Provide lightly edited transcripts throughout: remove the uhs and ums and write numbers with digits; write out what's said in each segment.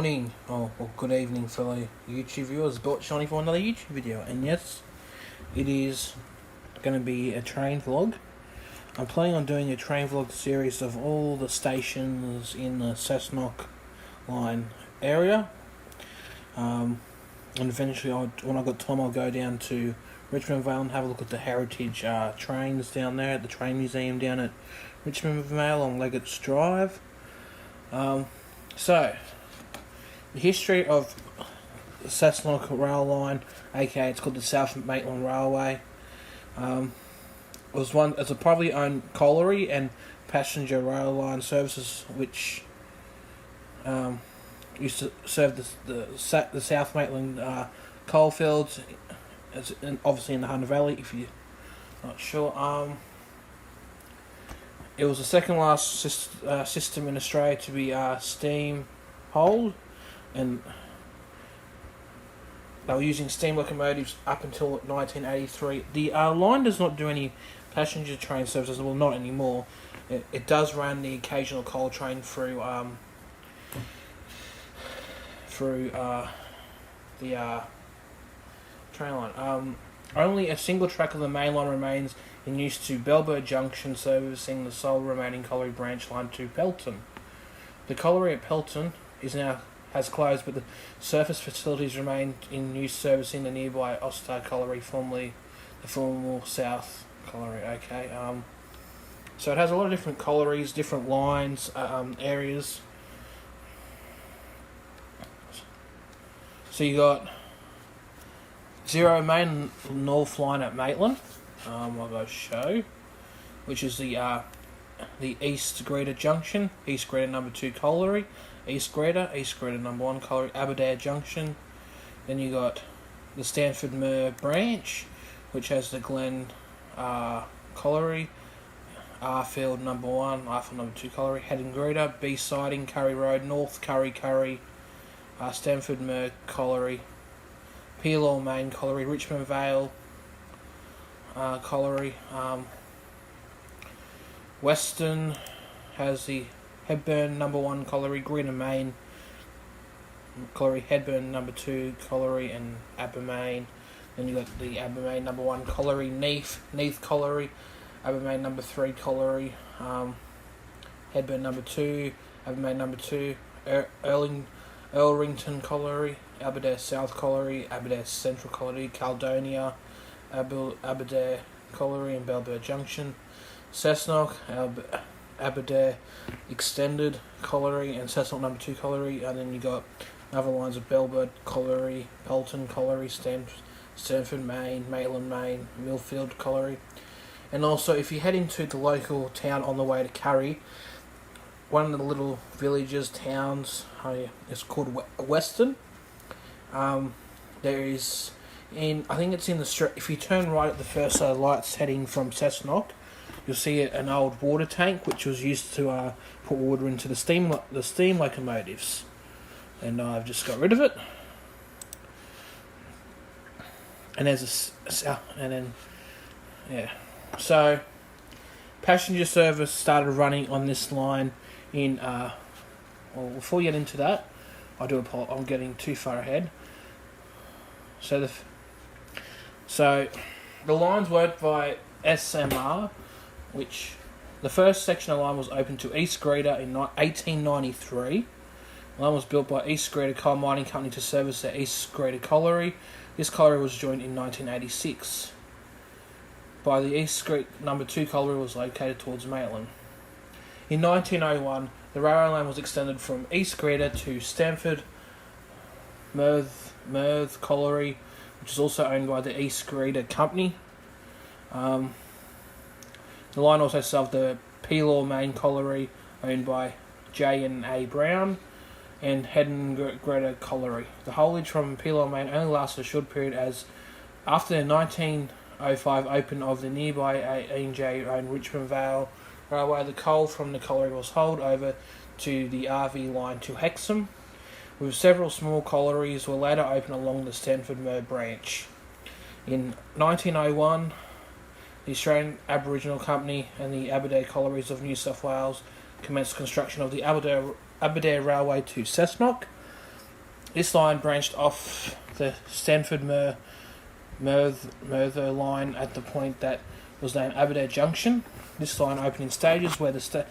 Morning, or good evening, fellow YouTube viewers. Bought Shiny for another YouTube video, and yes, it is going to be a train vlog. I'm planning on doing a train vlog series of all the stations in the Cessnock line area. And eventually, when I got time, I'll go down to Richmond Vale and have a look at the heritage trains down there at the train museum down at Richmond Vale on Leggett's Drive. So, the history of the Cessnock rail line, aka it's called the South Maitland Railway, was one as a privately owned colliery and passenger rail line services, which used to serve the South Maitland coalfields, obviously in the Hunter Valley. If you're not sure, it was the second last system in Australia to be steam hauled, and they were using steam locomotives up until 1983. The line does not do any passenger train services, well, not anymore. It does run the occasional coal train through the train line. Only a single track of the main line remains in use to Bellbird Junction, servicing the sole remaining colliery branch line to Pelton. The colliery at Pelton has closed, but the surface facilities remain in use, servicing the nearby Ostar Colliery, formerly the former South Colliery. Okay, so it has a lot of different collieries, different lines, areas. So you got Zero Main North Line at Maitland. I'll go show, which is the East Greater Junction, East Greater number 2 colliery, East Greater number 1 colliery, Aberdare Junction. Then you got the Stanford Mer branch, which has the Glen colliery, Arfield number 1, Arfield number 2 colliery, Heading Greater, B Siding, Curry Road, North Curry, Stanford Mer colliery, Peel Main colliery, Richmond Vale colliery. Western has the Hebburn number 1 colliery, Greener Main colliery, Hedburn number 2 colliery, and Abermain. Then you got the Abermain number 1 colliery, Neath colliery, Abermain number 3 colliery, Hedburn number 2, Abermain number 2, Erlington colliery, Aberdare South colliery, Aberdare Central colliery, Caledonia, Aberdare colliery, and Bellbird Junction. Cessnock, Aberdare Extended colliery, and Cessnock number 2 colliery. And then you got other lines of Bellbird colliery, Pelton colliery, Stanford Main, Maitland Main, Millfield colliery. And also, if you head into the local town on the way to Curry, one of the little villages, towns, is called Weston. There is, I think it's in the street. If you turn right at the first set of lights heading from Cessnock, you'll see an old water tank which was used to put water into the steam locomotives, and I've just got rid of it. And there's so passenger service started running on this line in. Well, before we get into that, I'm getting too far ahead. So the line's worked by SMR, which the first section of the line was opened to East Greater in 1893. The line was built by East Greater Coal Mining Company to service the East Greater Colliery. This colliery was joined in 1986. By the East Greater number 2 colliery was located towards Maitland. In 1901, the railway line was extended from East Greater to Stanford Merth colliery, which is also owned by the East Greater Company. The line also served the Peel Main colliery, owned by J&A Brown, and Heading Greater colliery. The haulage from Peel Main only lasted a short period, as after the 1905 open of the nearby A&J owned Richmond Vale Railway, the coal from the colliery was hauled over to the RV line to Hexham, with several small collieries were later opened along the Stanford Mer branch. In 1901, the Australian Aboriginal Company and the Aberdare Collieries of New South Wales commenced construction of the Aberdare Railway to Cessnock. This line branched off the Stanford Merthyr line at the point that was named Aberdare Junction. This line opened in stages where the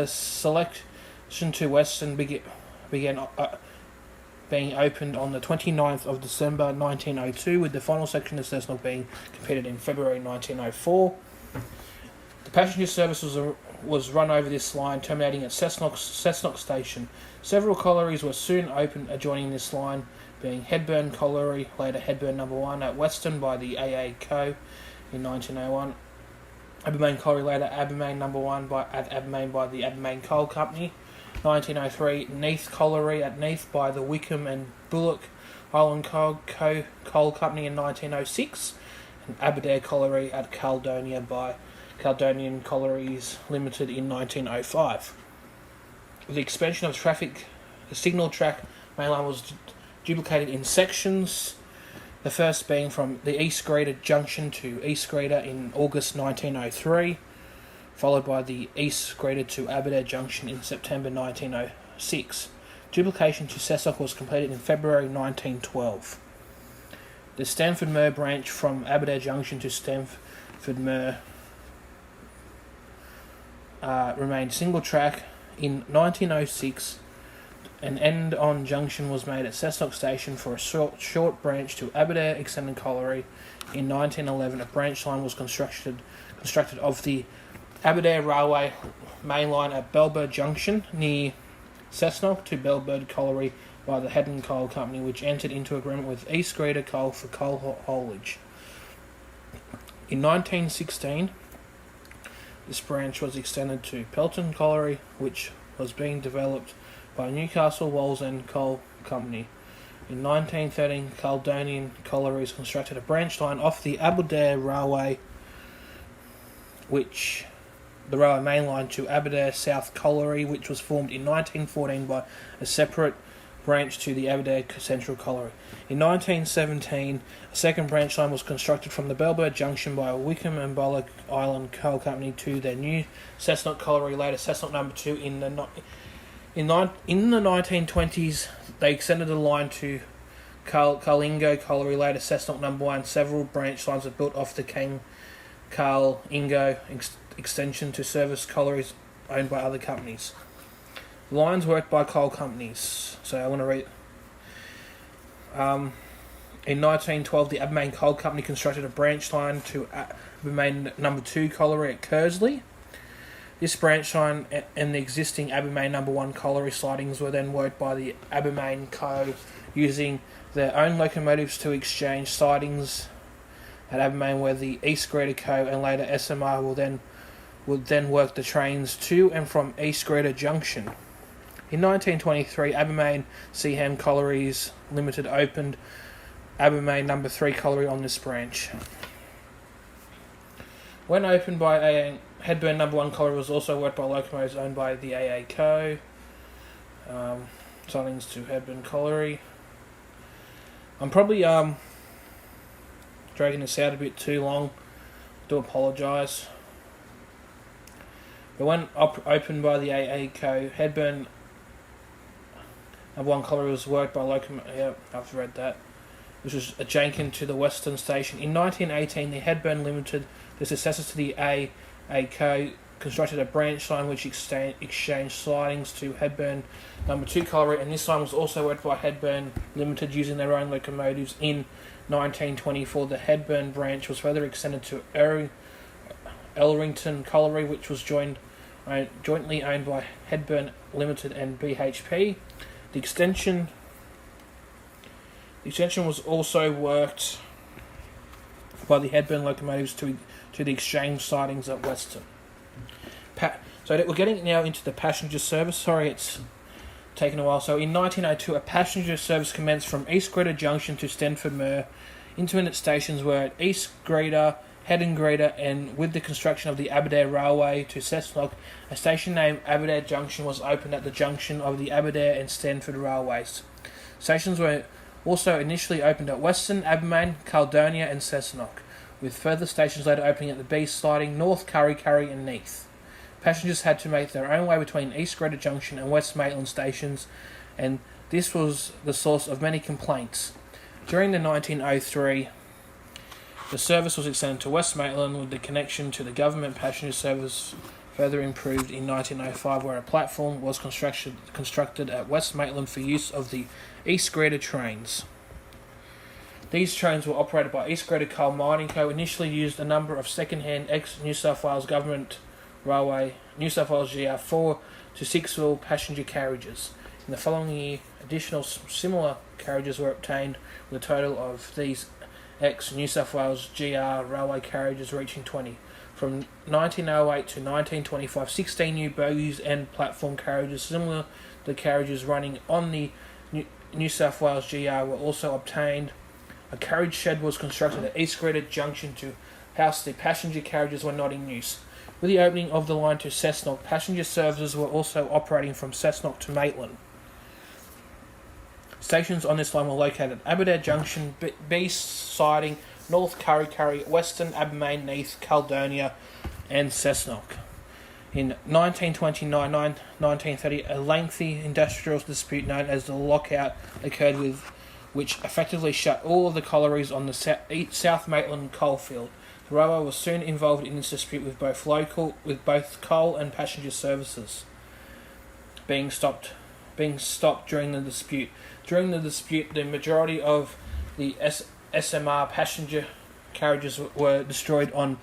selection to Western began being opened on the 29th of December 1902, with the final section of Cessnock being completed in February 1904. The passenger service was run over this line, terminating at Cessnock Station. Several collieries were soon opened adjoining this line, being Hedburn Colliery, later Hedburn No. 1, at Weston by the AA Co. in 1901. Abermain Colliery, later Abermain No. 1 at Abermain by the Abermain Coal Company. 1903, Neath Colliery at Neath by the Wickham and Bullock Island Coal Company in 1906, and Aberdare Colliery at Caledonia by Caledonian Collieries Limited in 1905. With the expansion of traffic, the signal track mainline was duplicated in sections, the first being from the East Grader Junction to East Grader in August 1903, followed by the East Grader to Aberdare Junction in September 1906. Duplication to Cessnock was completed in February 1912. The Stanford Mer branch from Aberdare Junction to Stanford Mer remained single track. In 1906, an end-on junction was made at Cessnock Station for a short branch to Aberdare Extended Colliery. In 1911, a branch line was constructed of the Aberdare Railway main line at Belbird Junction near Cessnock to Belbird Colliery by the Hedden Coal Company, which entered into agreement with East Grader Coal for coal haulage. In 1916, this branch was extended to Pelton Colliery, which was being developed by Newcastle Wallsend Coal Company. In 1913, Caledonian Collieries constructed a branch line off the Aberdare Railway, the railway main line to Aberdare South Colliery, which was formed in 1914 by a separate branch to the Aberdare Central Colliery. In 1917, a second branch line was constructed from the Belbird Junction by Wickham and Bullock Island Coal Company to their new Cessnock Colliery, later Cessnock No. 2. In the 1920s, they extended the line to Carlingo Colliery, later Cessnock No. 1. Several branch lines were built off the Carlingo extension to service collieries owned by other companies. Lines worked by coal companies. So I want to read. In 1912, the Abermain Coal Company constructed a branch line to Abermain No. 2 colliery at Kersley. This branch line and the existing Abermain No. 1 colliery sidings were then worked by the Abermain Co. using their own locomotives to exchange sidings at Abermain, where the East Grader Co. and later SMR would then work the trains to and from East Grader Junction. In 1923, Abermain Seaham Collieries Limited opened Abermain No. 3 colliery on this branch. When opened by AA, Hedburn No. 1 colliery was also worked by locomotives owned by the AA Co. Sidings to Hedburn Colliery. I'm probably dragging this out a bit too long. Do apologise. But when opened by the AA Co, Hedburn No. 1 colliery was worked by locomotive. Yeah, I've read that. Which was adjacent to the Western Station. In 1918, the Hedburn Limited, the successor to the AA Co, constructed a branch line which exchanged sidings to Hedburn No. 2 colliery, and this line was also worked by Hedburn Limited using their own locomotives. In 1924, the Hedburn branch was further extended to Elrington Colliery, which was jointly owned by Hedburn Limited and BHP. The extension was also worked by the Hedburn locomotives to the exchange sidings at Weston. So we're getting now into the passenger service. Sorry, it's taken a while. So in 1902, a passenger service commenced from East Grader Junction to Stanford Mer. Intermittent stations were at East Grader, Hedden Grader, and with the construction of the Aberdare Railway to Cessnock, a station named Aberdare Junction was opened at the junction of the Aberdare and Stanford Railways. Stations were also initially opened at Weston, Abermain, Caledonia and Cessnock, with further stations later opening at the B siding, North Kurri and Neath. Passengers had to make their own way between East Grader Junction and West Maitland stations and this was the source of many complaints. During the 1903, the service was extended to West Maitland, with the connection to the government passenger service further improved in 1905, where a platform was constructed at West Maitland for use of the East Greater trains. These trains were operated by East Greater Coal Mining Co. Initially used a number of second-hand ex-New South Wales Government Railway New South Wales GR 4 to 6-wheel passenger carriages. In the following year, additional similar carriages were obtained, with a total of these ex-New South Wales GR railway carriages reaching 20. From 1908 to 1925, 16 new bogies and platform carriages similar to carriages running on the New South Wales GR were also obtained. A carriage shed was constructed at East Greater Junction to house the passenger carriages when not in use. With the opening of the line to Cessnock, passenger services were also operating from Cessnock to Maitland. Stations on this line were located at Aberdare Junction, Beast Siding, North Kurri Kurri, Western, Abermain, Neath, Caledonia and Cessnock. In 1929-1930, a lengthy industrial dispute known as the Lockout occurred, which effectively shut all of the collieries on the South Maitland coalfield. The railway was soon involved in this dispute, with both coal and passenger services being stopped during the dispute. During the dispute, the majority of the SMR passenger carriages were destroyed on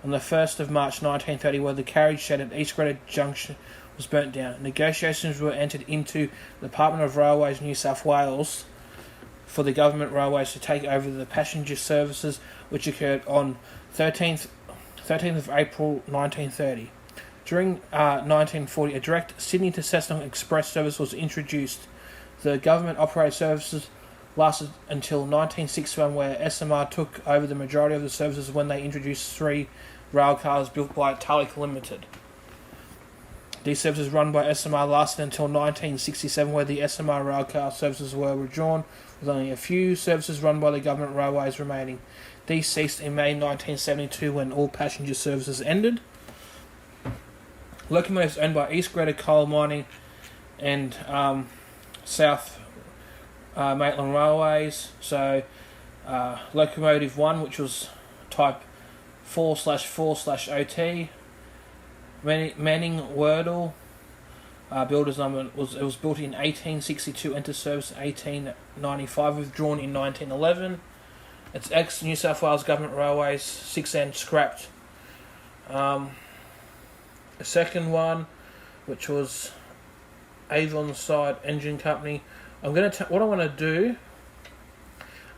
the 1st of March 1930, where the carriage shed at East Greater Junction was burnt down. Negotiations were entered into the Department of Railways New South Wales for the government railways to take over the passenger services, which occurred on 13th of April 1930. During 1940, a direct Sydney to Cessnock express service was introduced. The government-operated services lasted until 1961, where SMR took over the majority of the services when they introduced 3 rail cars built by Tulloch Limited. These services run by SMR lasted until 1967, where the SMR railcar services were withdrawn, with only a few services run by the government railways remaining. These ceased in May 1972, when all passenger services ended. Locomotives owned by East Greater Coal Mining and South Maitland Railways. So Locomotive 1, which was type 4/4/OT, Manning Wordle, builder's number was built in 1862, entered service in 1895, withdrawn in 1911. It's ex-New South Wales Government Railways, 6N scrapped. The second one, which was Avonside Engine Company. What I want to do,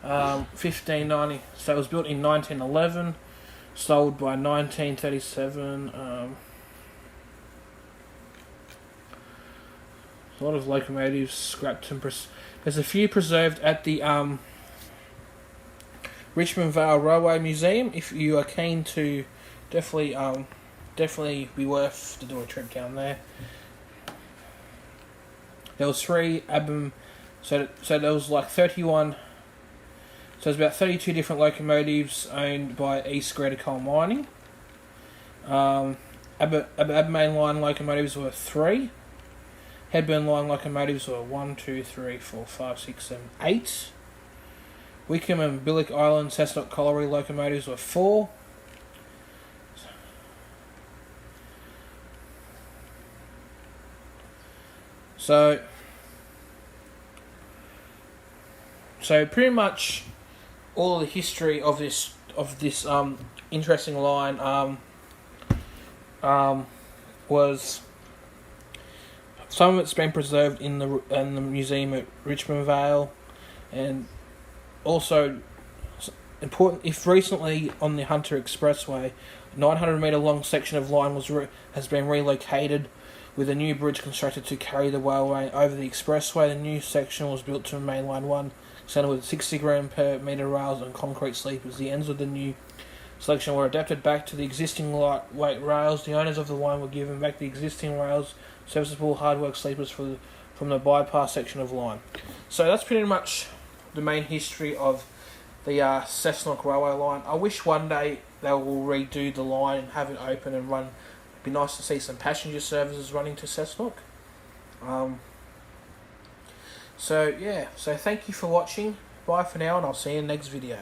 1590. So it was built in 1911, sold by 1937. A lot of locomotives scrapped and there's a few preserved at the Richmond Vale Railway Museum. If you are keen to, definitely be worth to do a trip down there. There was 3 so there was like 31. So there's about 32 different locomotives owned by East Greater Coal Mining. Abermain line locomotives were 3. Headburn line locomotives were 1, 2, 3, 4, 5, 6, 7, 8. Wickham and Billick Island Cessnock Colliery locomotives were 4. So pretty much all of the history of this interesting line was, some of it's been preserved in the museum at Richmond Vale, and also important. If recently on the Hunter Expressway, a 900-metre long section of line has been relocated, with a new bridge constructed to carry the railway over the expressway. The new section was built to mainline 1, centre with 60 gram per metre rails and concrete sleepers. The ends of the new section were adapted back to the existing lightweight rails. The owners of the line were given back the existing rails, serviceable hardwork sleepers from the bypass section of line. So that's pretty much the main history of the Cessnock railway line. I wish one day they will redo the line and have it open and run. It'd be nice to see some passenger services running to Cessnock. So yeah, so thank you for watching. Bye for now, and I'll see you in the next video.